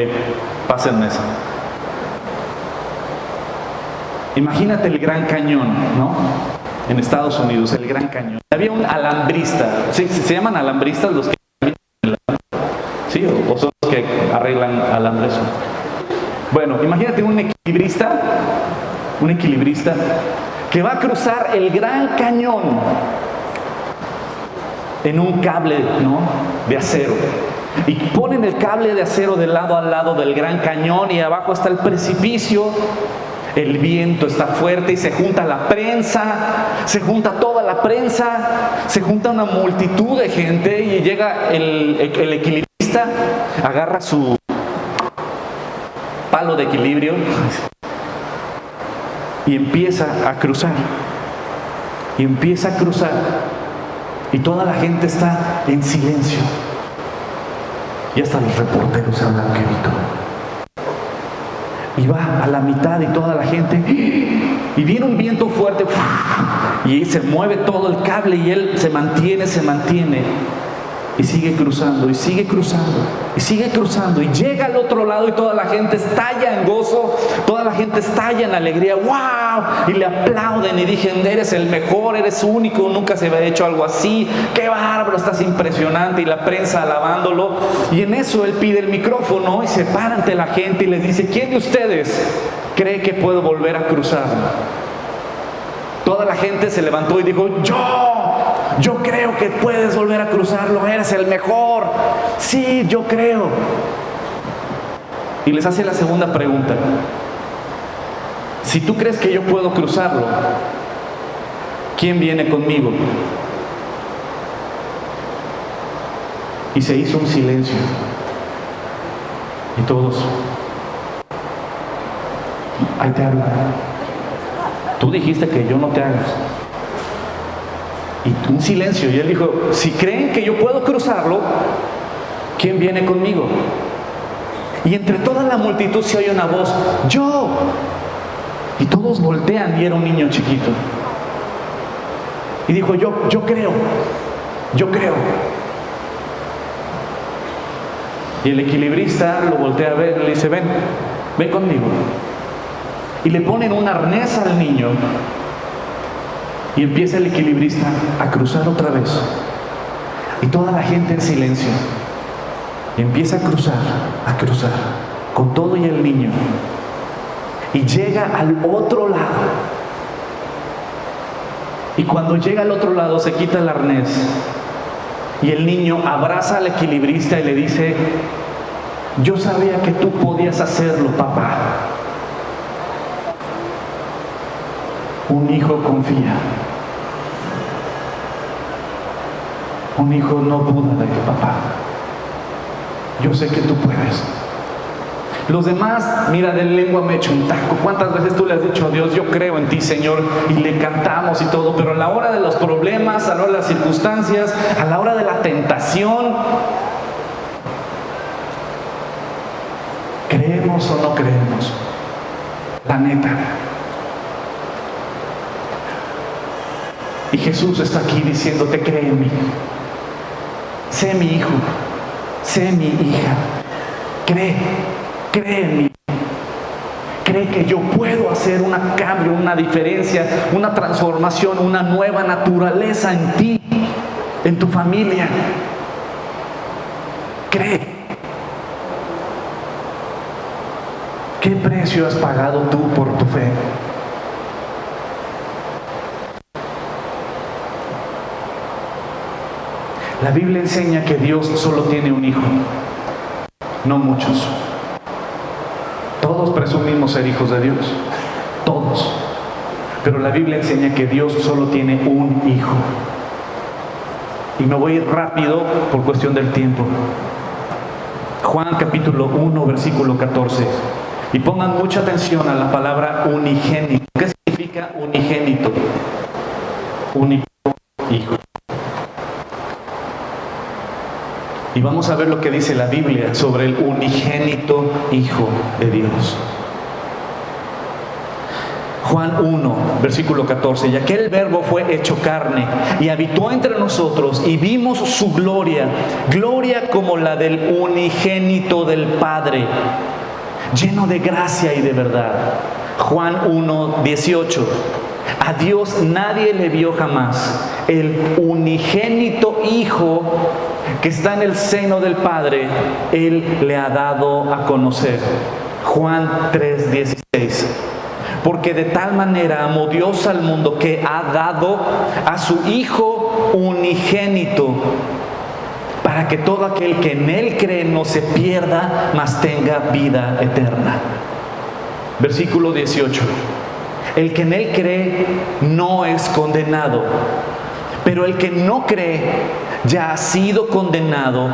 pásenme eso. Imagínate el Gran Cañón, ¿no? En Estados Unidos, el Gran Cañón. Había un alambrista. ¿Sí? ¿Se llaman alambristas los que... ¿Sí? ¿O son los que arreglan alambres? Bueno, imagínate un equilibrista que va a cruzar el Gran Cañón en un cable, ¿no?, de acero. Y ponen el cable de acero de lado a lado del Gran Cañón y abajo está el precipicio. El viento está fuerte y se junta la prensa, se junta toda la prensa, se junta una multitud de gente y llega el equilibrista, agarra su palo de equilibrio y empieza a cruzar. Y toda la gente está en silencio. Y hasta los reporteros hablan quedito. Y va a la mitad y toda la gente, y viene un viento fuerte y se mueve todo el cable y él se mantiene y sigue cruzando y sigue cruzando y llega al otro lado y toda la gente estalla en gozo, toda la gente estalla en alegría, ¡wow! Y le aplauden y dicen: eres el mejor, eres único, nunca se había hecho algo así, qué bárbaro, estás impresionante. Y la prensa alabándolo, y en eso él pide el micrófono y se para ante la gente y les dice: ¿quién de ustedes cree que puedo volver a cruzar? Toda la gente se levantó y dijo: yo creo que puedes volver a cruzarlo, eres el mejor. Sí, yo creo. Y les hace la segunda pregunta: si tú crees que yo puedo cruzarlo, ¿quién viene conmigo? Y se hizo un silencio. Y todos: ahí te hablan. Tú dijiste que yo no te hagas. Y un silencio. Y él dijo, si creen que yo puedo cruzarlo, ¿quién viene conmigo? Y entre toda la multitud se oye una voz, ¡yo! Y todos voltean y era un niño chiquito. Y dijo, yo creo. Y el equilibrista lo voltea a ver y le dice, ven conmigo. Y le ponen un arnés al niño. Y empieza el equilibrista a cruzar otra vez. Y toda la gente en silencio. Y empieza a cruzar, con todo y el niño. Y llega al otro lado. Y cuando llega al otro lado se quita el arnés. Y el niño abraza al equilibrista y le dice, yo sabía que tú podías hacerlo, papá. Un hijo confía. Un hijo no duda de que papá, yo sé que tú puedes. Los demás, mira, de lengua me echo un taco. ¿Cuántas veces tú le has dicho a Dios, yo creo en ti, Señor? Y le cantamos y todo, pero a la hora de los problemas, a la hora de las circunstancias, a la hora de la tentación, ¿creemos o no creemos? La neta. Y Jesús está aquí diciéndote, cree en mí. Sé mi hijo, sé mi hija. Cree en mí. Cree que yo puedo hacer un cambio, una diferencia, una transformación, una nueva naturaleza en ti, en tu familia. Cree. ¿Qué precio has pagado tú por tu fe? La Biblia enseña que Dios solo tiene un hijo, no muchos. Todos presumimos ser hijos de Dios, todos. Pero la Biblia enseña que Dios solo tiene un hijo. Y me voy a ir rápido por cuestión del tiempo. Juan capítulo 1, versículo 14. Y pongan mucha atención a la palabra unigénito. ¿Qué significa unigénito? Único hijo. Y vamos a ver lo que dice la Biblia sobre el unigénito Hijo de Dios. Juan 1, versículo 14. Y aquel verbo fue hecho carne y habitó entre nosotros y vimos su gloria, gloria como la del unigénito del Padre, lleno de gracia y de verdad. Juan 1, 18. A Dios nadie le vio jamás. El unigénito Hijo que está en el seno del Padre, Él le ha dado a conocer. Juan 3, 16. Porque de tal manera amó Dios al mundo que ha dado a su Hijo unigénito, para que todo aquel que en Él cree no se pierda, mas tenga vida eterna. Versículo 18. El que en Él cree no es condenado, pero el que no cree ya ha sido condenado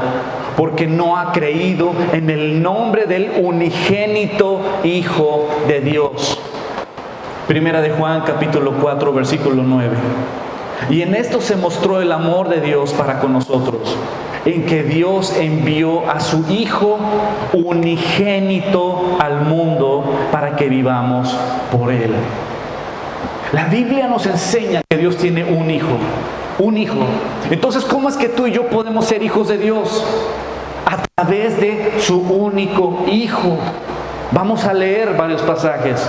porque no ha creído en el nombre del unigénito Hijo de Dios. Primera de Juan capítulo 4 versículo 9. Y en esto se mostró el amor de Dios para con nosotros, en que Dios envió a su Hijo unigénito al mundo para que vivamos por Él. La Biblia nos enseña que Dios tiene un hijo. Un hijo. Entonces, ¿cómo es que tú y yo podemos ser hijos de Dios? A través de su único Hijo. Vamos a leer varios pasajes.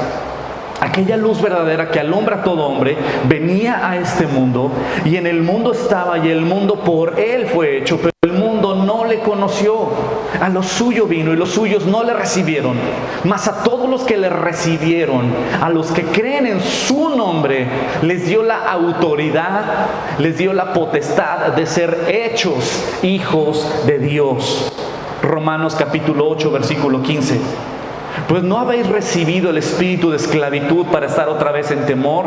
Aquella luz verdadera que alumbra a todo hombre venía a este mundo, y en el mundo estaba, y el mundo por Él fue hecho, pero el mundo no le conoció. A lo suyo vino y los suyos no le recibieron. Mas a todos los que le recibieron, a los que creen en su nombre, les dio la autoridad, les dio la potestad de ser hechos hijos de Dios. Romanos capítulo 8 versículo 15. Pues no habéis recibido el espíritu de esclavitud para estar otra vez en temor,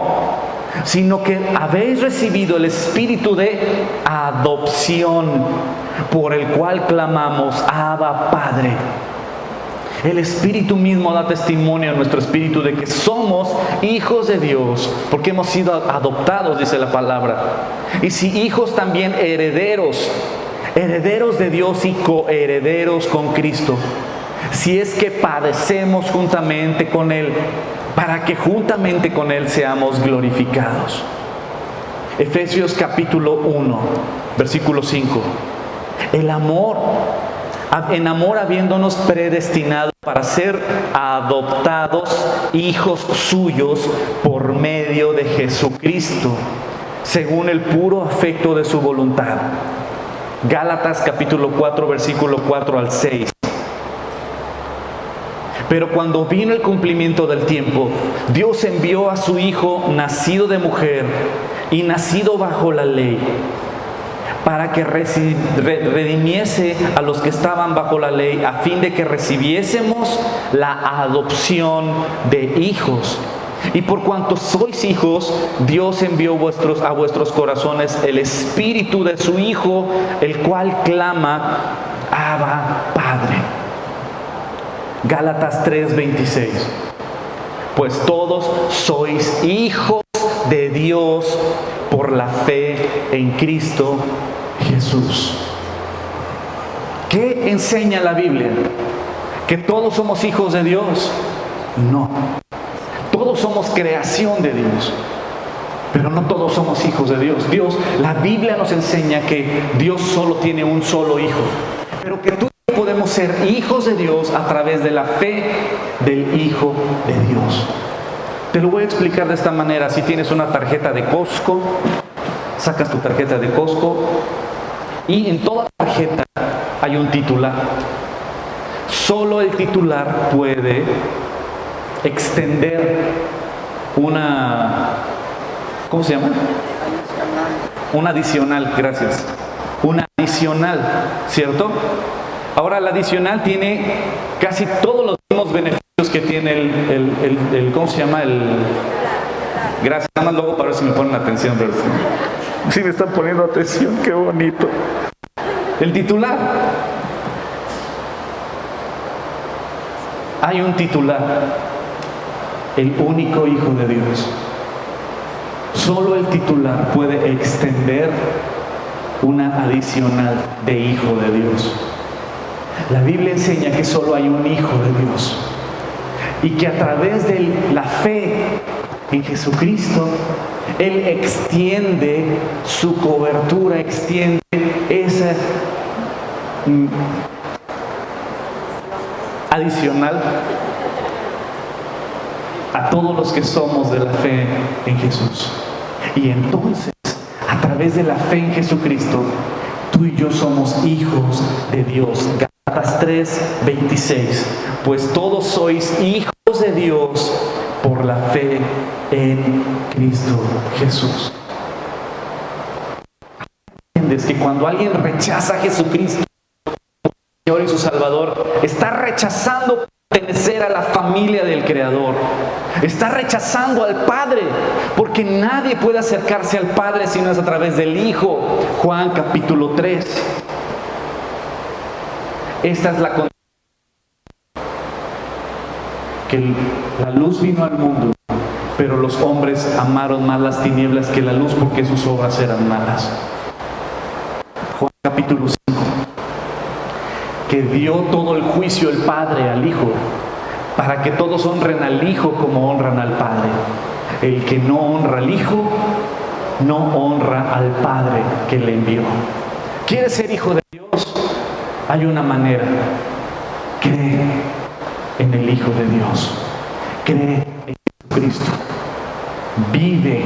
sino que habéis recibido el espíritu de adopción, por el cual clamamos, Abba, Padre. El Espíritu mismo da testimonio a nuestro espíritu de que somos hijos de Dios, porque hemos sido adoptados, dice la palabra. Y si hijos, también herederos, herederos de Dios y coherederos con Cristo. Si es que padecemos juntamente con Él, para que juntamente con Él seamos glorificados. Efesios capítulo 1, versículo 5. En amor habiéndonos predestinado para ser adoptados hijos suyos por medio de Jesucristo, según el puro afecto de su voluntad. Gálatas capítulo 4, versículo 4 al 6. Pero cuando vino el cumplimiento del tiempo, Dios envió a su Hijo, nacido de mujer y nacido bajo la ley, para que redimiese a los que estaban bajo la ley, a fin de que recibiésemos la adopción de hijos. Y por cuanto sois hijos, Dios envió a vuestros corazones el Espíritu de su Hijo, el cual clama, Abba, Padre. Gálatas 3:26. Pues todos sois hijos de Dios por la fe en Cristo Jesús. ¿Qué enseña la Biblia? ¿Que todos somos hijos de Dios? No. Todos somos creación de Dios, pero no todos somos hijos de Dios. La Biblia nos enseña que Dios solo tiene un solo hijo, pero que tú y yo podemos ser hijos de Dios a través de la fe del Hijo de Dios. Te lo voy a explicar de esta manera. Si tienes una tarjeta de Costco, sacas tu tarjeta de Costco y en toda tarjeta hay un titular. Solo el titular puede extender una, ¿cómo se llama? Un adicional, gracias. Una adicional, ¿cierto? Ahora la adicional tiene casi todos los mismos beneficios que tiene el ¿cómo se llama? Gracias, nada más luego para ver si me ponen atención, pero sí me están poniendo atención, qué bonito. El titular. Hay un titular, el único Hijo de Dios. Solo el titular puede extender una adicional de Hijo de Dios. La Biblia enseña que solo hay un Hijo de Dios y que a través de la fe en Jesucristo, Él extiende su cobertura, extiende esa adicional a todos los que somos de la fe en Jesús. Y entonces, a través de la fe en Jesucristo, tú y yo somos hijos de Dios. Gálatas 3:26. Pues todos sois hijos de Dios por la fe en Cristo Jesús. ¿Entiendes que cuando alguien rechaza a Jesucristo, Señor y su Salvador, está rechazando pertenecer a la familia del Creador? Está rechazando al Padre, porque nadie puede acercarse al Padre si no es a través del Hijo. Juan capítulo 3. Esta es la condición. Que la luz vino al mundo, pero los hombres amaron más las tinieblas que la luz, porque sus obras eran malas. Juan capítulo 5. Que dio todo el juicio el Padre al Hijo, para que todos honren al Hijo como honran al Padre. El que no honra al Hijo, no honra al Padre que le envió. ¿Quieres ser hijo de Dios? Hay una manera. Cree en el Hijo de Dios. Cree en Jesucristo. Vive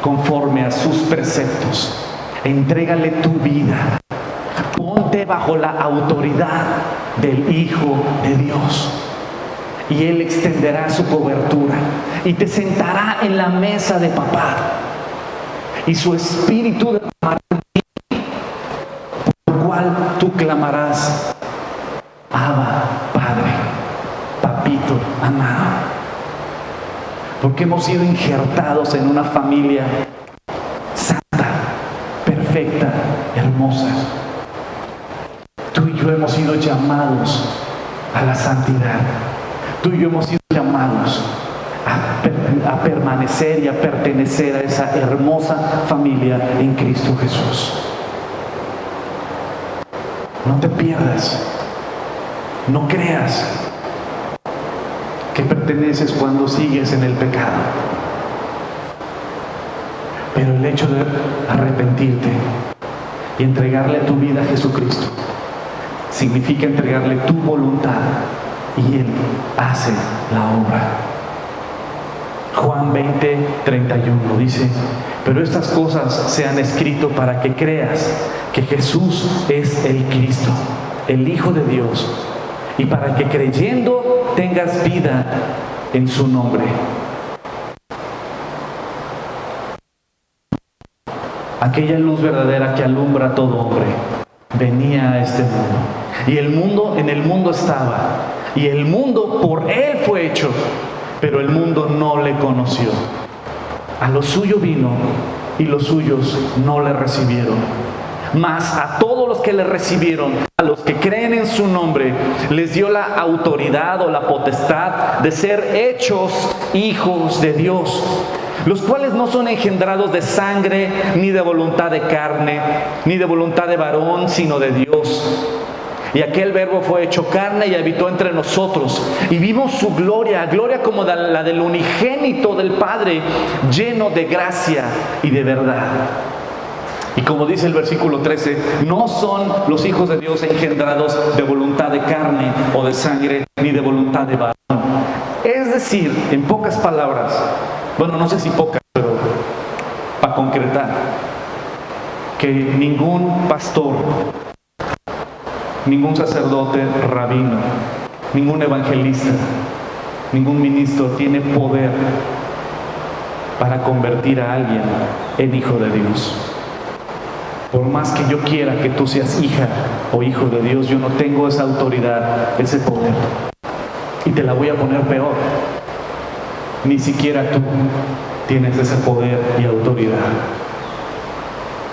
conforme a sus preceptos. Entrégale tu vida. Ponte bajo la autoridad del Hijo de Dios. Y Él extenderá su cobertura y te sentará en la mesa de papá. Y su Espíritu derramará en ti, por lo cual tú clamarás, Abba, Padre, Papito amado. Porque hemos sido injertados en una familia santa, perfecta, hermosa. Tú y yo hemos sido llamados a la santidad. Tú y yo hemos sido llamados a permanecer y a pertenecer a esa hermosa familia en Cristo Jesús. No te pierdas, no creas que perteneces cuando sigues en el pecado. Pero el hecho de arrepentirte y entregarle tu vida a Jesucristo significa entregarle tu voluntad y Él hace la obra. Juan 20:31 dice: pero estas cosas se han escrito para que creas que Jesús es el Cristo, el Hijo de Dios, y para que creyendo tengas vida en su nombre. Aquella luz verdadera que alumbra a todo hombre venía a este mundo. Y en el mundo estaba. Y el mundo por Él fue hecho. Pero el mundo no le conoció. A lo suyo vino y los suyos no le recibieron. Mas a todos los que le recibieron, a los que creen en su nombre, les dio la autoridad o la potestad de ser hechos hijos de Dios, los cuales no son engendrados de sangre, ni de voluntad de carne, ni de voluntad de varón, sino de Dios. Y aquel Verbo fue hecho carne y habitó entre nosotros, y vimos su gloria, gloria como la del unigénito del Padre, lleno de gracia y de verdad. Y como dice el versículo 13, no son los hijos de Dios engendrados de voluntad de carne o de sangre, ni de voluntad de varón. Es decir, en pocas palabras, bueno, no sé si pocas, pero para concretar, que ningún pastor, ningún sacerdote, rabino, ningún evangelista, ningún ministro tiene poder para convertir a alguien en hijo de Dios. Por más que yo quiera que tú seas hija o hijo de Dios, yo no tengo esa autoridad, ese poder. Y te la voy a poner peor. Ni siquiera tú tienes ese poder y autoridad.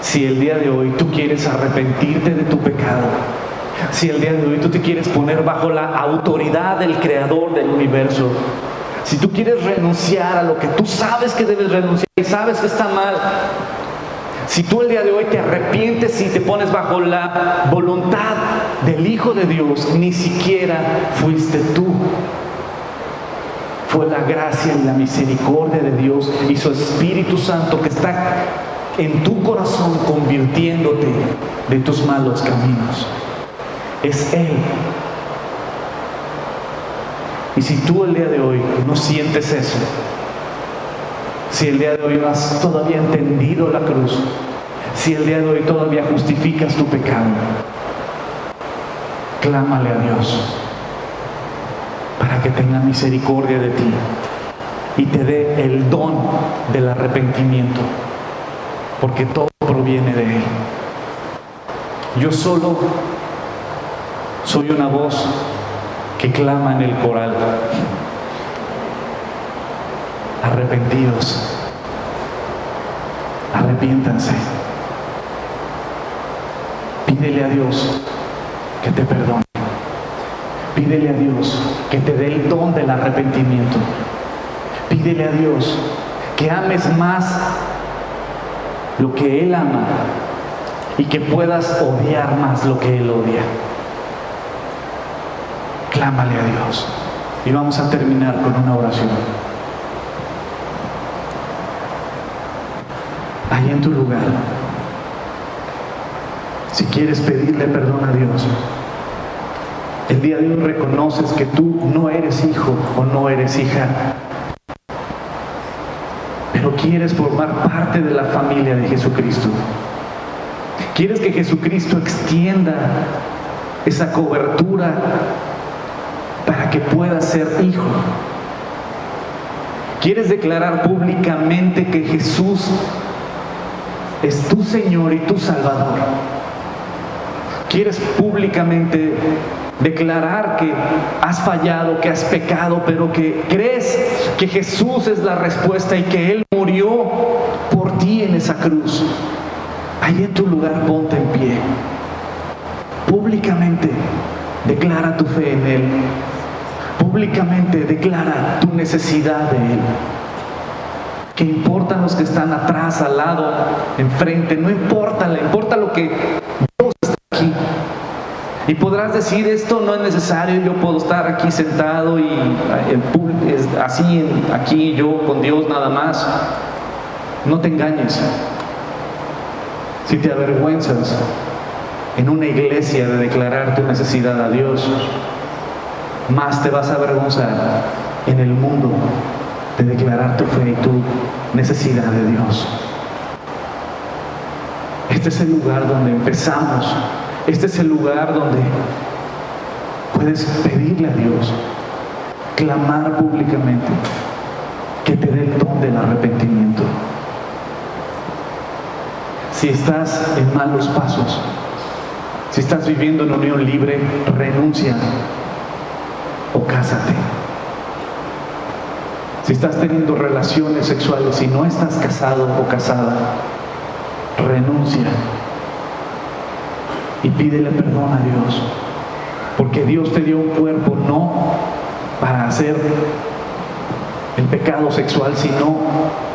Si el día de hoy tú quieres arrepentirte de tu pecado, si el día de hoy tú te quieres poner bajo la autoridad del Creador del universo, si tú quieres renunciar a lo que tú sabes que debes renunciar y sabes que está mal, si tú el día de hoy te arrepientes y te pones bajo la voluntad del Hijo de Dios, ni siquiera fuiste tú. Fue la gracia y la misericordia de Dios y su Espíritu Santo que está en tu corazón convirtiéndote de tus malos caminos. Es Él. Y si tú el día de hoy no sientes eso, si el día de hoy no has todavía entendido la cruz, si el día de hoy todavía justificas tu pecado, clámale a Dios para que tenga misericordia de ti y te dé el don del arrepentimiento, porque todo proviene de Él. Yo solo soy una voz que clama en el coral. Arrepentidos, arrepiéntanse, pídele a Dios que te perdone, pídele a Dios que te dé el don del arrepentimiento, pídele a Dios que ames más lo que Él ama y que puedas odiar más lo que Él odia. Clámale a Dios. Y vamos a terminar con una oración. Ahí en tu lugar, si quieres pedirle perdón a Dios, el día de hoy reconoces que tú no eres hijo o no eres hija, pero quieres formar parte de la familia de Jesucristo. Quieres que Jesucristo extienda esa cobertura para que puedas ser hijo. Quieres declarar públicamente que Jesús es tu Señor y tu Salvador. Quieres públicamente declarar que has fallado, que has pecado, pero que crees que Jesús es la respuesta y que Él murió por ti en esa cruz. Ahí en tu lugar ponte en pie. Públicamente Declara tu fe en Él. Públicamente declara tu necesidad de Él. ¿Qué importan los que están atrás, al lado, enfrente? No importa, le importa lo que Dios está aquí. Y podrás decir, esto no es necesario, yo puedo estar aquí sentado y aquí yo con Dios nada más. No te engañes. Si te avergüenzas en una iglesia de declarar tu necesidad a Dios, más te vas a avergonzar en el mundo de declarar tu fe y tu necesidad de Dios. Este es el lugar donde empezamos. Este es el lugar donde puedes pedirle a Dios, clamar públicamente que te dé el don del arrepentimiento. Si estás en malos pasos, si estás viviendo en unión libre, renuncia o cásate. Si estás teniendo relaciones sexuales y no estás casado o casada, renuncia y pídele perdón a Dios, porque Dios te dio un cuerpo no para hacer el pecado sexual, sino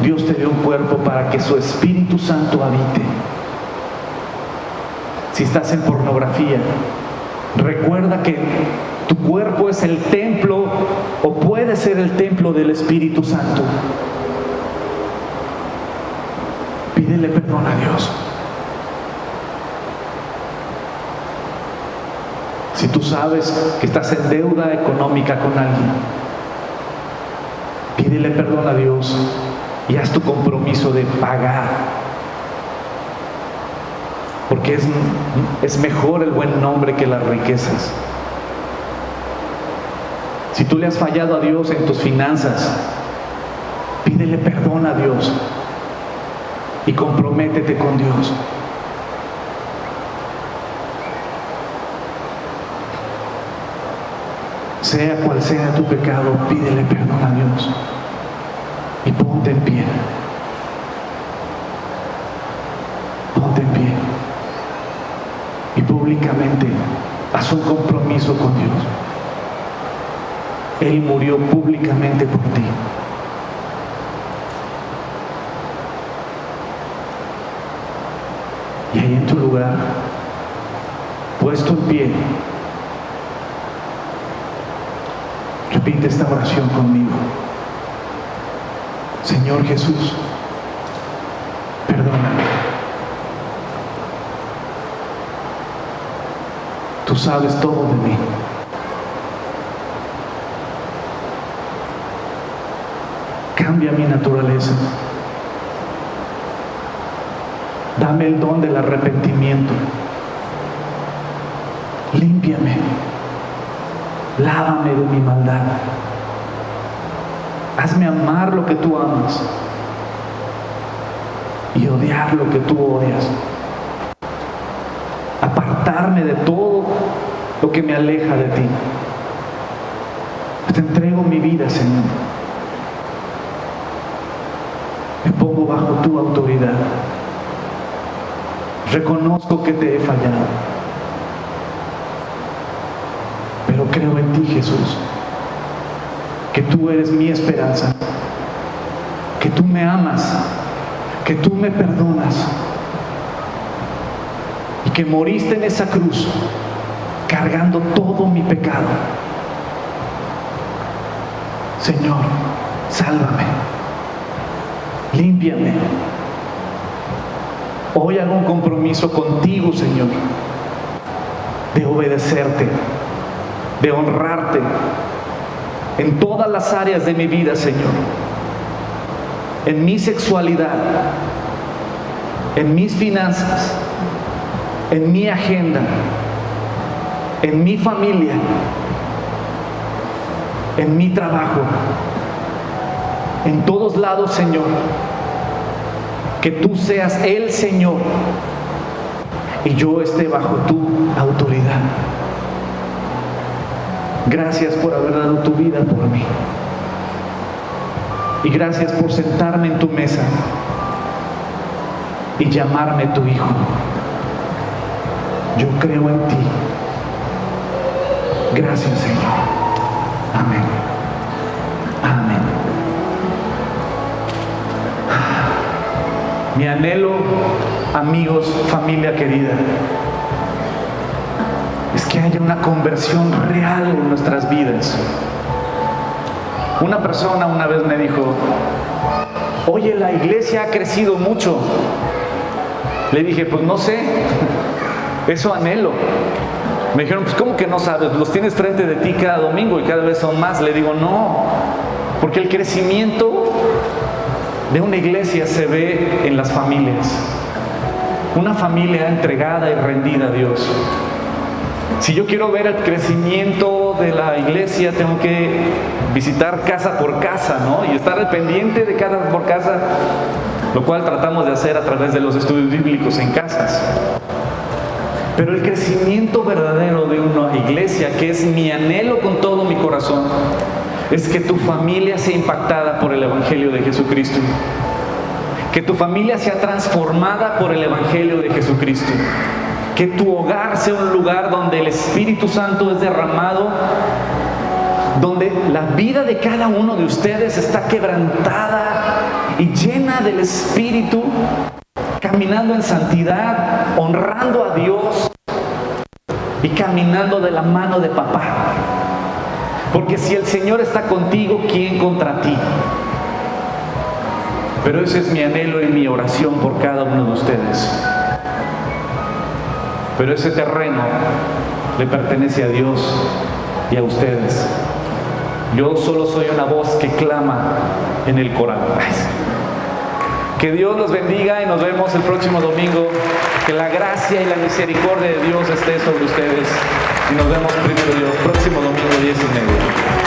Dios te dio un cuerpo para que su Espíritu Santo habite. Si estás en pornografía, recuerda que tu cuerpo es el templo, o puede ser el templo del Espíritu Santo. Pídele perdón a Dios. Si tú sabes que estás en deuda económica con alguien, pídele perdón a Dios y haz tu compromiso de pagar. Porque es mejor el buen nombre que las riquezas. Si tú le has fallado a Dios en tus finanzas, pídele perdón a Dios y comprométete con Dios. Sea cual sea tu pecado, pídele perdón a Dios y ponte en pie. Ponte en pie y públicamente haz un compromiso con Dios. Él murió públicamente por ti. Y ahí en tu lugar, puesto en pie, repite esta oración conmigo. Señor Jesús, perdóname. Tú sabes todo de mí. Cambia mi naturaleza. Dame el don del arrepentimiento. Límpiame. Lávame de mi maldad. Hazme amar lo que tú amas y odiar lo que tú odias. Apartarme de todo lo que me aleja de ti. Te entrego mi vida, Señor. Me pongo bajo tu autoridad. Reconozco que te he fallado, pero creo en ti, Jesús, que tú eres mi esperanza, que tú me amas, que tú me perdonas y que moriste en esa cruz cargando todo mi pecado. Señor, sálvame, límpiame. Hoy hago un compromiso contigo, Señor, de obedecerte, de honrarte en todas las áreas de mi vida, Señor. En mi sexualidad, en mis finanzas, en mi agenda, en mi familia, en mi trabajo, en todos lados, Señor. Que tú seas el Señor y yo esté bajo tu autoridad. Gracias por haber dado tu vida por mí. Y gracias por sentarme en tu mesa y llamarme tu hijo. Yo creo en ti. Gracias, Señor. Amén. Amén. Mi anhelo, amigos, familia querida, es que haya una conversión real en nuestras vidas. Una persona una vez me dijo: oye, la iglesia ha crecido mucho. Le dije: pues no sé, eso anhelo. Me dijeron: pues ¿cómo que no sabes? Los tienes frente de ti cada domingo y cada vez son más. Le digo: no, porque el crecimiento de una iglesia se ve en las familias. Una familia entregada y rendida a Dios. Si yo quiero ver el crecimiento de la iglesia, tengo que visitar casa por casa, ¿no? Y estar al pendiente de casa por casa, lo cual tratamos de hacer a través de los estudios bíblicos en casas. Pero el crecimiento verdadero de una iglesia, que es mi anhelo con todo mi corazón, es que tu familia sea impactada por el Evangelio de Jesucristo. Que tu familia sea transformada por el Evangelio de Jesucristo. Que tu hogar sea un lugar donde el Espíritu Santo es derramado, donde la vida de cada uno de ustedes está quebrantada y llena del Espíritu, caminando en santidad, honrando a Dios y caminando de la mano de papá. Porque si el Señor está contigo, ¿quién contra ti? Pero ese es mi anhelo y mi oración por cada uno de ustedes. Pero ese terreno le pertenece a Dios y a ustedes. Yo solo soy una voz que clama en el coral. Que Dios los bendiga y nos vemos el próximo domingo. Que la gracia y la misericordia de Dios esté sobre ustedes. Y nos vemos, primero Dios, próximo domingo 10:30.